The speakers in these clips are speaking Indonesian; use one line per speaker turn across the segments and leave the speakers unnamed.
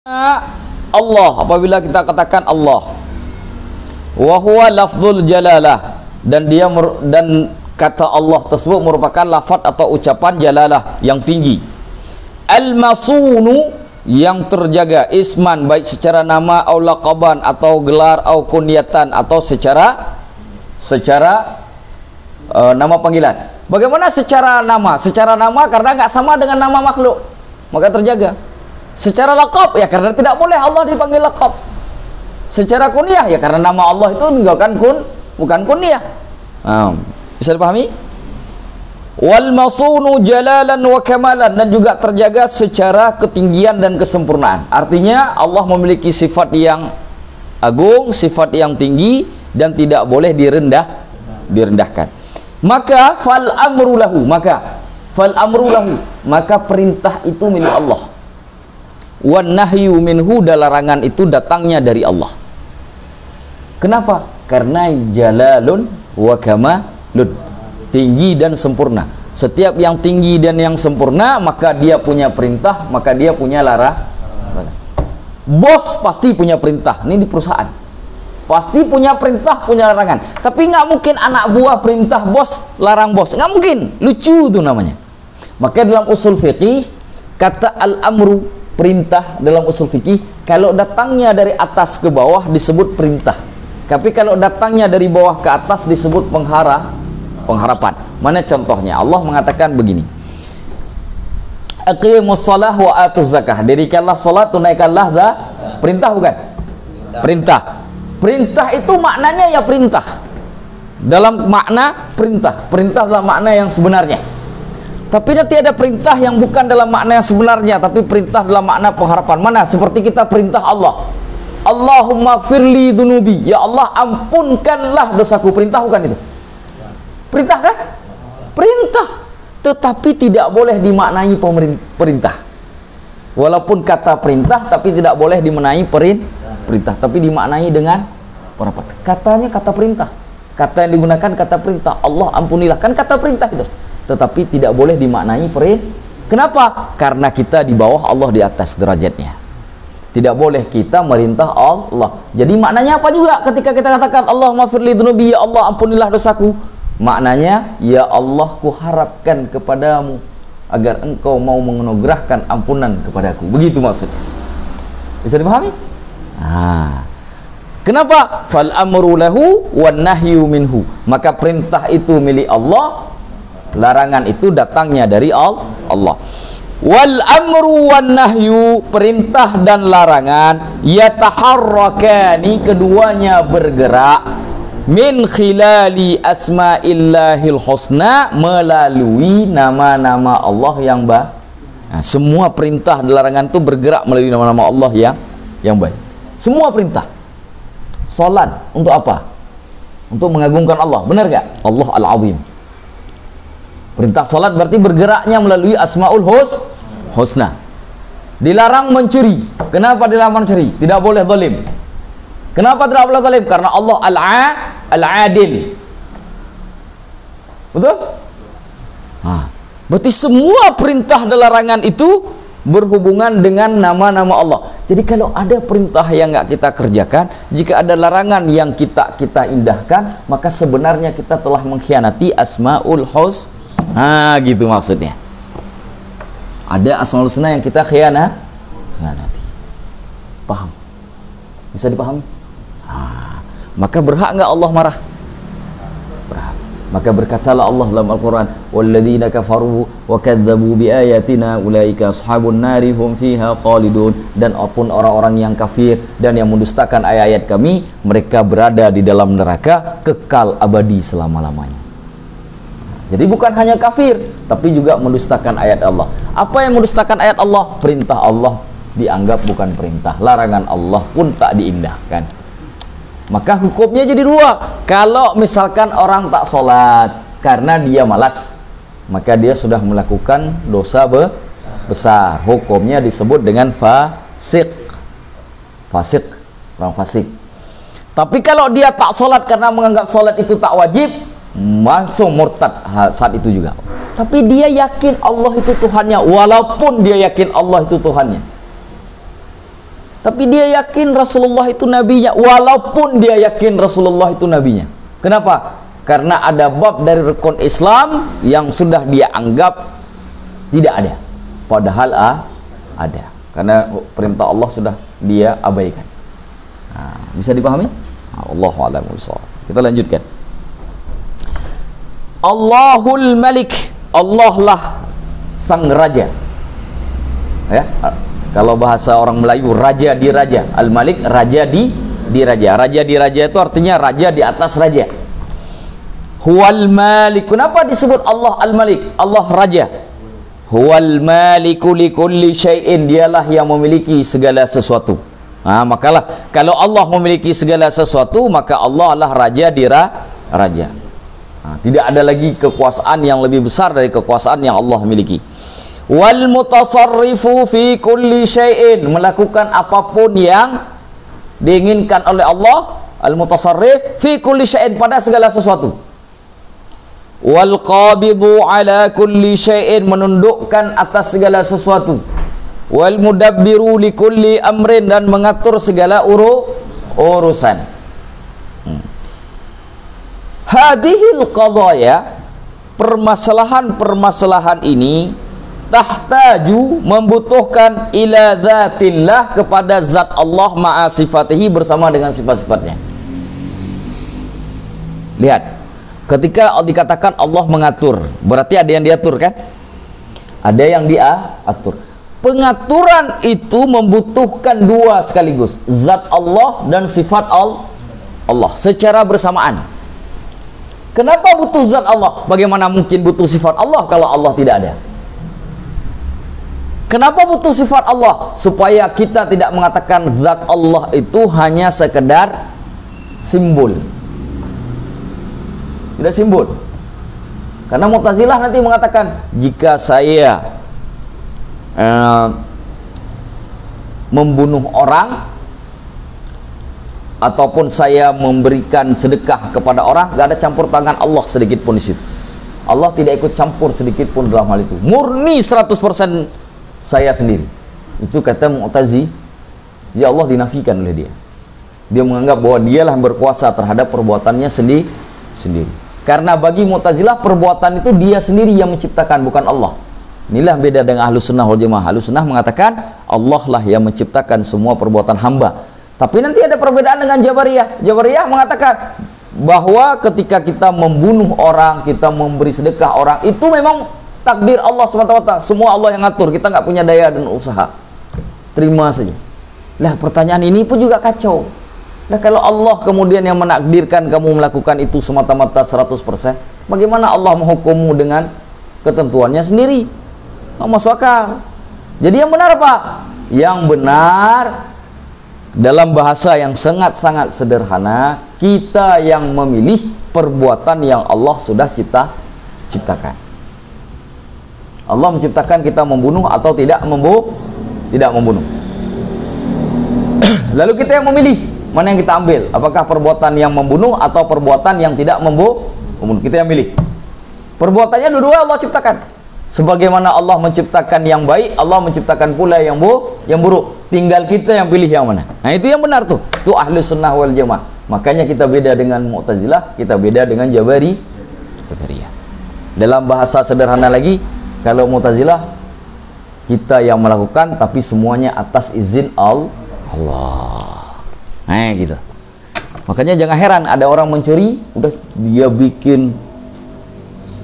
Allah, apabila kita katakan Allah, wa huwa lafzul jalalah, dan kata Allah tersebut merupakan lafaz atau ucapan jalalah yang tinggi. Al-masunu, yang terjaga, isman, baik secara nama au laqaban atau gelar au kunyatan atau secara nama panggilan. Bagaimana secara nama? Secara nama karena nggak sama dengan nama makhluk, maka terjaga. Secara laqab ya karena tidak boleh Allah dipanggil laqab. Secara kunyah ya karena nama Allah itu bukan kunyah. Bisa dipahami? Wal masunu jalalan wa kamalan, dan juga terjaga secara ketinggian dan kesempurnaan. Artinya Allah memiliki sifat yang agung, sifat yang tinggi, dan tidak boleh direndahkan. Maka fal amru lahu, maka perintah itu milik Allah. Wan nahyu minhu, dan larangan itu datangnya dari Allah. Kenapa? Karena jalalun wa kamalun, tinggi dan sempurna. Setiap yang tinggi dan yang sempurna, maka dia punya perintah, maka dia punya larangan. Bos pasti punya perintah. Ini di perusahaan pasti punya perintah, punya larangan. Tapi nggak mungkin anak buah perintah bos, larang bos. Nggak mungkin. Lucu itu namanya. Maka dalam usul fiqih, kata al-amru, perintah dalam usul fikih, kalau datangnya dari atas ke bawah disebut perintah. Tapi kalau datangnya dari bawah ke atas disebut pengharapan. Mana contohnya? Allah mengatakan begini. Aqimus shalah wa atuz zakah. Dirikanlah salat, tunaikanlah zakat. Perintah bukan? Perintah. Perintah itu maknanya ya perintah. Dalam makna perintah. Perintah dalam makna yang sebenarnya. Tapi nanti ada perintah yang bukan dalam makna yang sebenarnya, tapi perintah dalam makna pengharapan. Mana? Seperti kita perintah Allah, Allahumma firli dunubi, ya Allah ampunkanlah dosaku. Perintah bukan itu? Perintah kan? Perintah. Tetapi tidak boleh dimaknai perintah. Walaupun kata perintah, tapi tidak boleh dimaknai perintah, tapi dimaknai dengan pengharapan. Katanya kata perintah, kata yang digunakan kata perintah. Allah ampunilah, kan kata perintah itu, tetapi tidak boleh dimaknai perintah. Kenapa? Karena kita di bawah, Allah di atas derajatnya. Tidak boleh kita merintah Allah. Jadi maknanya apa juga ketika kita katakan Allahumma firli dunubi, ya Allah ampunilah dosaku. Maknanya, ya Allah kuharapkan kepadamu agar engkau mau menganugerahkan ampunan kepadaku. Begitu maksudnya. Bisa dipahami? Kenapa? Fal amru lahu wan nahyu minhu. Maka perintah itu milik Allah, larangan itu datangnya dari Allah. Wal amru wan nahyu, perintah dan larangan, yataharrakani, keduanya bergerak, min khilali asma'illahil husna, melalui nama-nama Allah yang baik. Semua perintah dan larangan itu bergerak melalui nama-nama Allah yang baik. Semua perintah. Salat untuk apa? Untuk mengagungkan Allah, benar gak? Allah al-azim. Perintah salat berarti bergeraknya melalui asmaul husna. Dilarang mencuri. Kenapa dilarang mencuri? Tidak boleh zalim. Kenapa tidak boleh zalim? Karena Allah al-adil. Betul? Berarti semua perintah dan larangan itu berhubungan dengan nama-nama Allah. Jadi kalau ada perintah yang nggak kita kerjakan, jika ada larangan yang kita indahkan, maka sebenarnya kita telah mengkhianati asmaul husna. Gitu maksudnya. Ada asmaul husna yang kita khianati. Paham? Bisa dipahami? Maka berhak nggak Allah marah? Berhak. Maka berkatalah Allah dalam Al-Quran, walladzina kafaru wa kadzabu biayatina ulaika ashabun nari hum fiha khalidun. Dan apapun orang-orang yang kafir dan yang mendustakan ayat-ayat kami, mereka berada di dalam neraka kekal abadi selama-lamanya. Jadi bukan hanya kafir, tapi juga mendustakan ayat Allah. Apa yang mendustakan ayat Allah? Perintah Allah dianggap bukan perintah, larangan Allah pun tak diindahkan. Maka hukumnya jadi dua. Kalau misalkan orang tak sholat karena dia malas, maka dia sudah melakukan dosa besar. Hukumnya disebut dengan fasik, orang fasik. Tapi kalau dia tak sholat karena menganggap sholat itu tak wajib, langsung murtad saat itu juga. Tapi dia yakin Allah itu Tuhannya, walaupun dia yakin Allah itu Tuhannya. Tapi dia yakin Rasulullah itu nabinya, walaupun dia yakin Rasulullah itu nabinya. Kenapa? Karena ada bab dari rukun Islam yang sudah dia anggap tidak ada, padahal ada. Karena perintah Allah sudah dia abaikan. Nah, bisa dipahami? Allahu a'lam bishawab. Kita lanjutkan. Allahul Malik, Allah lah sang raja. Ya, kalau bahasa orang Melayu, raja di raja. Al-Malik, raja di raja. Raja di raja itu artinya raja di atas raja. Huwal Malik. Kenapa disebut Allah Al-Malik? Allah raja. Huwal Maliku likulli syai'in, dialah yang memiliki segala sesuatu. Nah, makalah kalau Allah memiliki segala sesuatu, maka Allah lah raja di raja. Nah, tidak ada lagi kekuasaan yang lebih besar dari kekuasaan yang Allah miliki. Wal mutasarrifu fi kulli syai'in, melakukan apapun yang diinginkan oleh Allah. Al mutasarrif fi kulli syai'in, pada segala sesuatu. Wal qabidu ala kulli syai'in, menundukkan atas segala sesuatu. Wal mudabbiru li kulli amrin, dan mengatur segala urusan. Hadhil qadaya, permasalahan-permasalahan ini tahtaju, membutuhkan ila dzatillah, kepada zat Allah ma'a sifatihi, bersama dengan sifat-sifatnya. Lihat, ketika dikatakan Allah mengatur, berarti ada yang diatur kan? Ada yang diatur. Pengaturan itu membutuhkan dua sekaligus, zat Allah dan sifat Allah secara bersamaan. Kenapa butuh zat Allah? Bagaimana mungkin butuh sifat Allah kalau Allah tidak ada? Kenapa butuh sifat Allah? Supaya kita tidak mengatakan zat Allah itu hanya sekedar simbol. Tidak simbol. Karena Mu'tazilah nanti mengatakan, jika saya membunuh orang ataupun saya memberikan sedekah kepada orang, gak ada campur tangan Allah sedikit pun di situ. Allah tidak ikut campur sedikit pun dalam hal itu. Murni 100% saya sendiri. Itu kata Mu'tazi, ya Allah dinafikan oleh dia. Dia menganggap bahwa dialah yang berkuasa terhadap perbuatannya sendiri. Karena bagi Mu'tazilah, perbuatan itu dia sendiri yang menciptakan, bukan Allah. Inilah beda dengan Ahlus Sunnah wal Jamaah. Ahlus Sunnah mengatakan Allah lah yang menciptakan semua perbuatan hamba. Tapi nanti ada perbedaan dengan Jabariyah. Jabariyah mengatakan bahwa ketika kita membunuh orang, kita memberi sedekah orang, itu memang takdir Allah SWT. Semua Allah yang ngatur, kita nggak punya daya dan usaha. Terima saja. Lah, pertanyaan ini pun juga kacau. Nah, kalau Allah kemudian yang menakdirkan kamu melakukan itu semata-mata 100%, bagaimana Allah menghukummu dengan ketentuannya sendiri? Nggak masuk akal. Jadi yang benar apa? Yang benar dalam bahasa yang sangat-sangat sederhana, kita yang memilih perbuatan yang Allah sudah ciptakan. Allah menciptakan kita membunuh atau tidak membunuh. Lalu kita yang memilih mana yang kita ambil, apakah perbuatan yang membunuh atau perbuatan yang tidak membunuh. Kita yang milih. Perbuatannya dua-dua Allah ciptakan. Sebagaimana Allah menciptakan yang baik, Allah menciptakan pula yang buruk. Tinggal kita yang pilih yang mana. Nah, itu yang benar tuh. Itu Ahlus Sunnah wal Jamaah. Makanya kita beda dengan Mu'tazilah, kita beda dengan Jabariyah. Dalam bahasa sederhana lagi, kalau Mu'tazilah kita yang melakukan, tapi semuanya atas izin Allah. Nah, gitu. Makanya jangan heran ada orang mencuri, udah dia bikin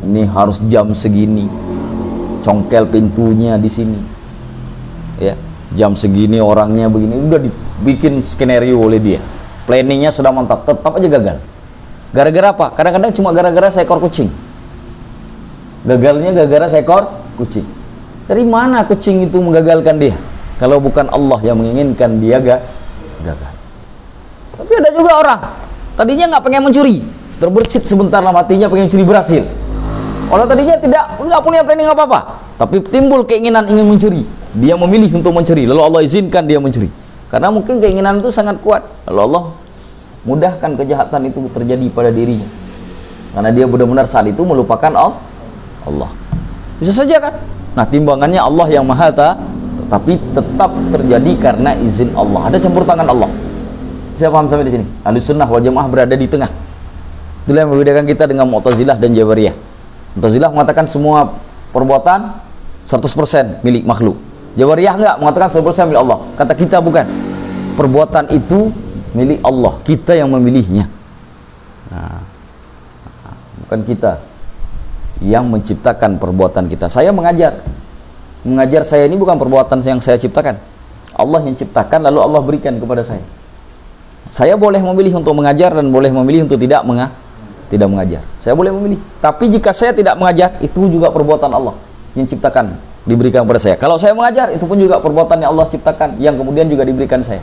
ini harus jam segini, congkel pintunya di sini, ya, jam segini orangnya begini, udah dibikin skenario oleh dia, planningnya sudah mantap, tetap aja gagal. Gara-gara apa? Kadang-kadang cuma gara-gara seekor kucing. Gagalnya gara-gara seekor kucing. Dari mana kucing itu menggagalkan dia? Kalau bukan Allah yang menginginkan dia gagal. Tapi ada juga orang tadinya nggak pengen mencuri, terbersit sebentar dalam hatinya pengen curi, berhasil. Orang tadinya nggak punya planning apa-apa, tapi timbul keinginan ingin mencuri, dia memilih untuk mencuri, lalu Allah izinkan dia mencuri, karena mungkin keinginan itu sangat kuat, lalu Allah mudahkan kejahatan itu terjadi pada dirinya, karena dia benar-benar saat itu melupakan Allah. Bisa saja kan? Nah, timbangannya Allah yang maha tahu. Tetapi tetap terjadi karena izin Allah. Ada campur tangan Allah. Saya paham sampai di sini. Ahlussunnah wal Jamaah berada di tengah. Itulah yang membedakan kita dengan Mu'tazilah dan Jabariyah. Mu'tazilah mengatakan semua perbuatan 100% milik makhluk. Jabariyah enggak, mengatakan 100% milik Allah. Kata kita bukan. Perbuatan itu milik Allah, kita yang memilihnya. Bukan kita yang menciptakan perbuatan kita. Saya mengajar saya ini bukan perbuatan yang saya ciptakan. Allah yang ciptakan, lalu Allah berikan kepada saya. Saya boleh memilih untuk mengajar dan boleh memilih untuk tidak mengajar. Saya boleh memilih. Tapi jika saya tidak mengajar, itu juga perbuatan Allah yang ciptakan, diberikan kepada saya. Kalau saya mengajar, itu pun juga perbuatan yang Allah ciptakan, yang kemudian juga diberikan saya.